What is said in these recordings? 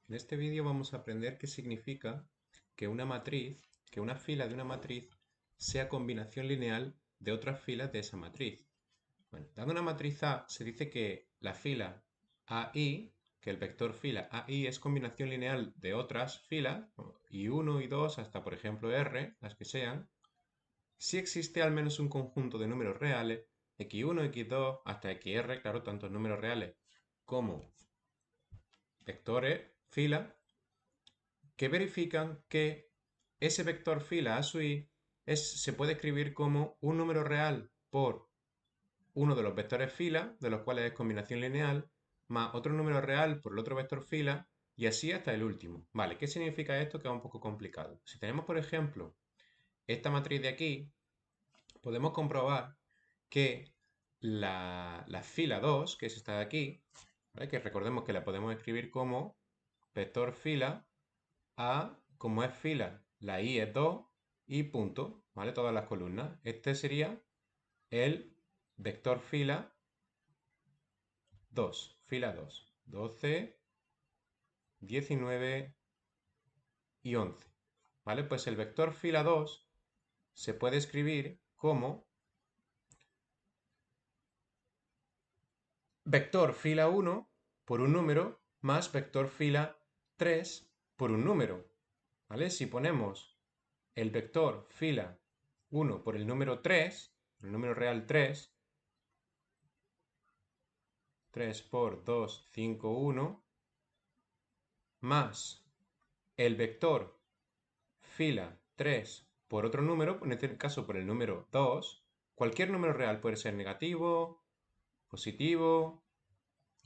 En este vídeo vamos a aprender qué significa que una matriz, que una fila de una matriz sea combinación lineal de otras filas de esa matriz. Bueno, dando una matriz A, se dice que la fila AI, que el vector fila AI es combinación lineal de otras filas, y1 y 2 hasta por ejemplo R, las que sean, si existe al menos un conjunto de números reales, x1, x2 hasta xr, claro, tanto números reales como vectores, fila, que verifican que ese vector fila a su i se puede escribir como un número real por uno de los vectores fila, de los cuales es combinación lineal, más otro número real por el otro vector fila, y así hasta el último. Vale, ¿qué significa esto? Que es un poco complicado. Si tenemos, por ejemplo, esta matriz de aquí, podemos comprobar que la fila 2, que es esta de aquí, ¿vale? Que recordemos que la podemos escribir como vector fila A, como es fila, la I es 2 y punto, ¿vale? Todas las columnas. Este sería el vector fila 2, fila 2, 12, 19 y 11, ¿vale? Pues el vector fila 2 se puede escribir como vector fila 1 por un número más vector fila 3 por un número, ¿vale? Si ponemos el vector fila 1 por el número 3, el número real 3, 3 por 2, 5, 1, más el vector fila 3 por otro número, en este caso por el número 2, cualquier número real puede ser negativo, positivo,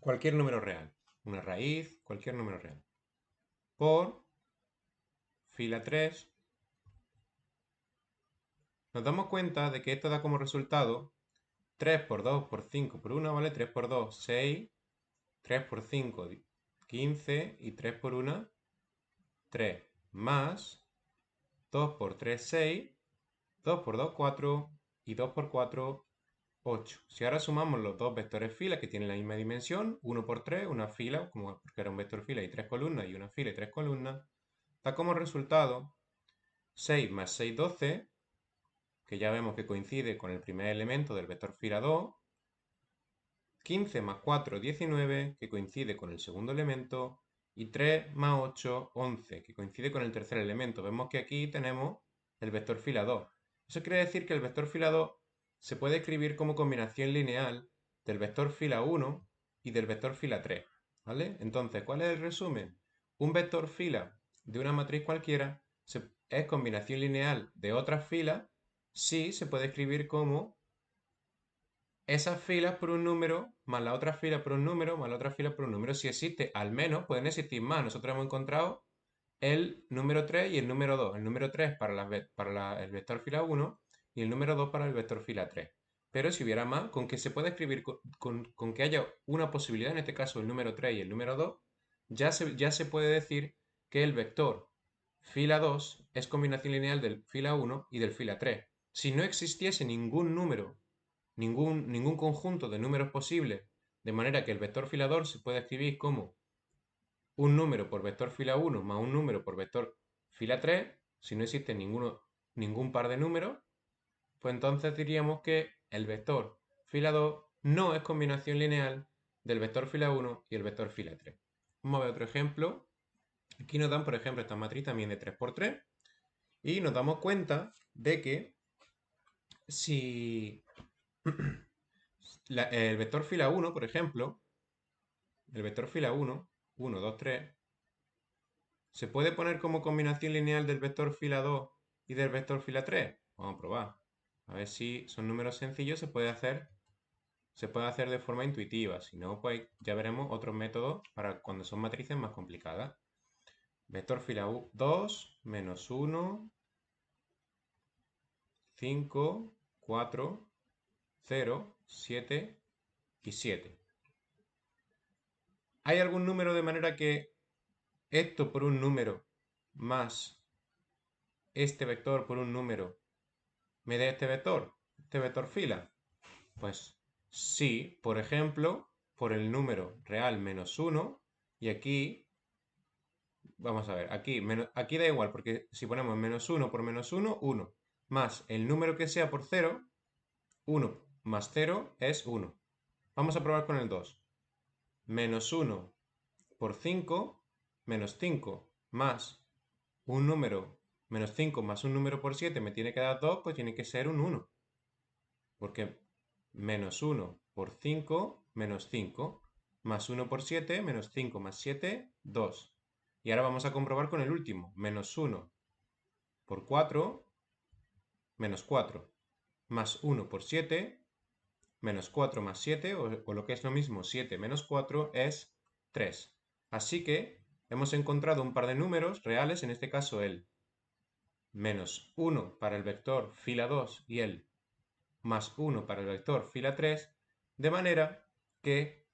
cualquier número real, una raíz, cualquier número real, por fila 3, nos damos cuenta de que esto da como resultado 3 por 2 por 5 por 1, ¿vale? 3 por 2, 6, 3 por 5, 15 y 3 por 1, 3, más 2 por 3, 6, 2 por 2, 4 y 2 por 4, 8. Si ahora sumamos los dos vectores fila que tienen la misma dimensión, 1 por 3, una fila, como porque era un vector fila y 3 columnas, y una fila y 3 columnas, da como resultado 6 más 6, 12, que ya vemos que coincide con el primer elemento del vector fila 2, 15 más 4, 19, que coincide con el segundo elemento, y 3 más 8, 11, que coincide con el tercer elemento. Vemos que aquí tenemos el vector fila 2. Eso quiere decir que el vector fila 2 se puede escribir como combinación lineal del vector fila 1 y del vector fila 3. ¿Vale? Entonces, ¿cuál es el resumen? Un vector fila de una matriz cualquiera es combinación lineal de otras filas si se puede escribir como esas filas por un número, más la otra fila por un número, más la otra fila por un número. Si existe, al menos pueden existir más. Nosotros hemos encontrado el número 3 y el número 2. El número 3 para, el vector fila 1 y el número 2 para el vector fila 3. Pero si hubiera más, con que se pueda escribir, con que haya una posibilidad, en este caso el número 3 y el número 2, ya se puede decir que el vector fila 2 es combinación lineal del fila 1 y del fila 3. Si no existiese ningún número, ningún conjunto de números posibles, de manera que el vector filador se puede escribir como un número por vector fila 1 más un número por vector fila 3, si no existe ningún par de números, pues entonces diríamos que el vector fila 2 no es combinación lineal del vector fila 1 y el vector fila 3. Vamos a ver otro ejemplo. Aquí nos dan, por ejemplo, esta matriz también de 3 por 3 y nos damos cuenta de que si el vector fila 1, por ejemplo, el vector fila 1, 1, 2, 3, ¿se puede poner como combinación lineal del vector fila 2 y del vector fila 3? Vamos a probar. A ver si son números sencillos, se puede hacer de forma intuitiva. Si no, pues ya veremos otros métodos para cuando son matrices más complicadas. Vector fila 2, menos 1, 5, 4, 0, 7 y 7. ¿Hay algún número de manera que esto por un número más este vector por un número me dé este vector fila? Pues sí, por ejemplo, por el número real menos 1, y aquí vamos a ver, aquí da igual, porque si ponemos menos 1 por menos 1, 1, más el número que sea por 0, 1 más 0 es 1. Vamos a probar con el 2. Menos 1 por 5, menos 5, más un número, menos 5 más un número por 7 me tiene que dar 2, pues tiene que ser un 1. Porque menos 1 por 5, menos 5, más 1 por 7, menos 5 más 7, 2. Y ahora vamos a comprobar con el último, menos 1 por 4, menos 4, más 1 por 7, menos 4 más 7, o lo que es lo mismo, 7 menos 4 es 3. Así que hemos encontrado un par de números reales, en este caso el menos 1 para el vector fila 2 y el más 1 para el vector fila 3, de manera que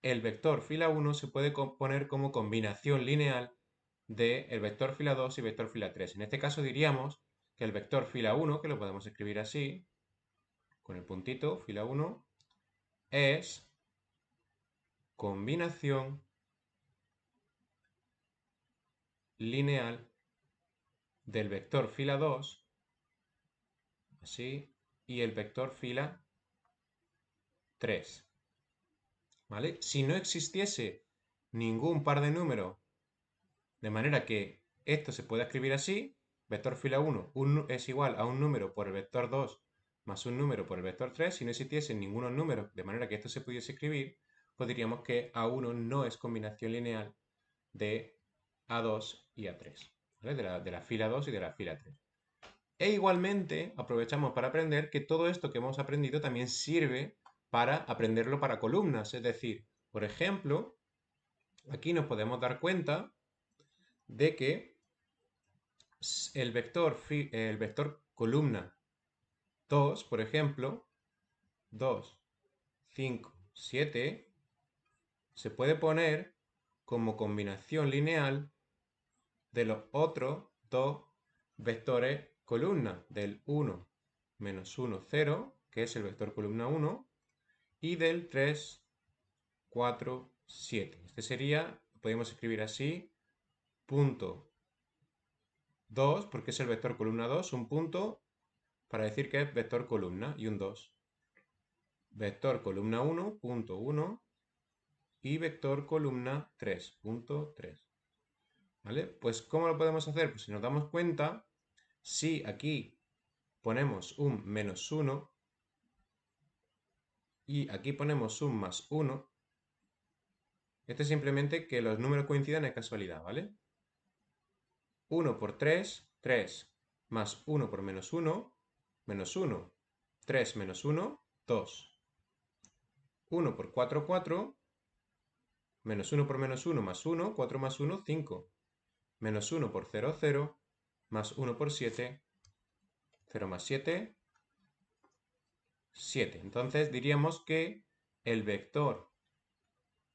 el vector fila 1 se puede poner como combinación lineal del vector fila 2 y vector fila 3. En este caso diríamos que el vector fila 1, que lo podemos escribir así, con el puntito, fila 1, es combinación lineal del vector fila 2, así, y el vector fila 3. ¿Vale? Si no existiese ningún par de números, de manera que esto se pueda escribir así, vector fila 1 es igual a un número por el vector 2 más un número por el vector 3, si no existiesen ningunos números, de manera que esto se pudiese escribir, pues diríamos que A1 no es combinación lineal de A2 y A3, ¿vale? De la fila 2 y de la fila 3. E igualmente aprovechamos para aprender que todo esto que hemos aprendido también sirve para aprenderlo para columnas. Es decir, por ejemplo, aquí nos podemos dar cuenta de que el vector columna 2, por ejemplo, 2, 5, 7, se puede poner como combinación lineal de los otros dos vectores columna, del 1, menos 1, 0, que es el vector columna 1, y del 3, 4, 7. Este sería, podemos escribir así, punto 2, porque es el vector columna 2, un punto para decir que es vector columna y un 2. Vector columna 1, punto 1, y vector columna 3, punto 3. ¿Vale? Pues ¿cómo lo podemos hacer? Pues si nos damos cuenta, si aquí ponemos un menos 1 y aquí ponemos un más 1, esto es simplemente que los números coincidan de casualidad, ¿vale? 1 por 3, 3, más 1 por menos 1, menos 1, 3 menos 1, 2. 1 por 4, 4, menos 1 por menos 1, más 1, 4 más 1, 5. Menos 1 por 0, 0, más 1 por 7, 0 más 7, 7. Entonces diríamos que el vector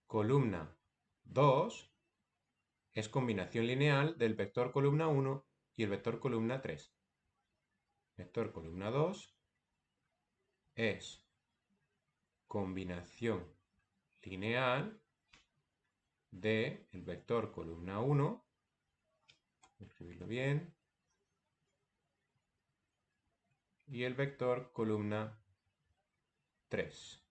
columna 2 es combinación lineal del vector columna 1 y el vector columna 3. Vector columna 2 es combinación lineal del vector columna 1, voy a escribirlo bien, y el vector columna 3.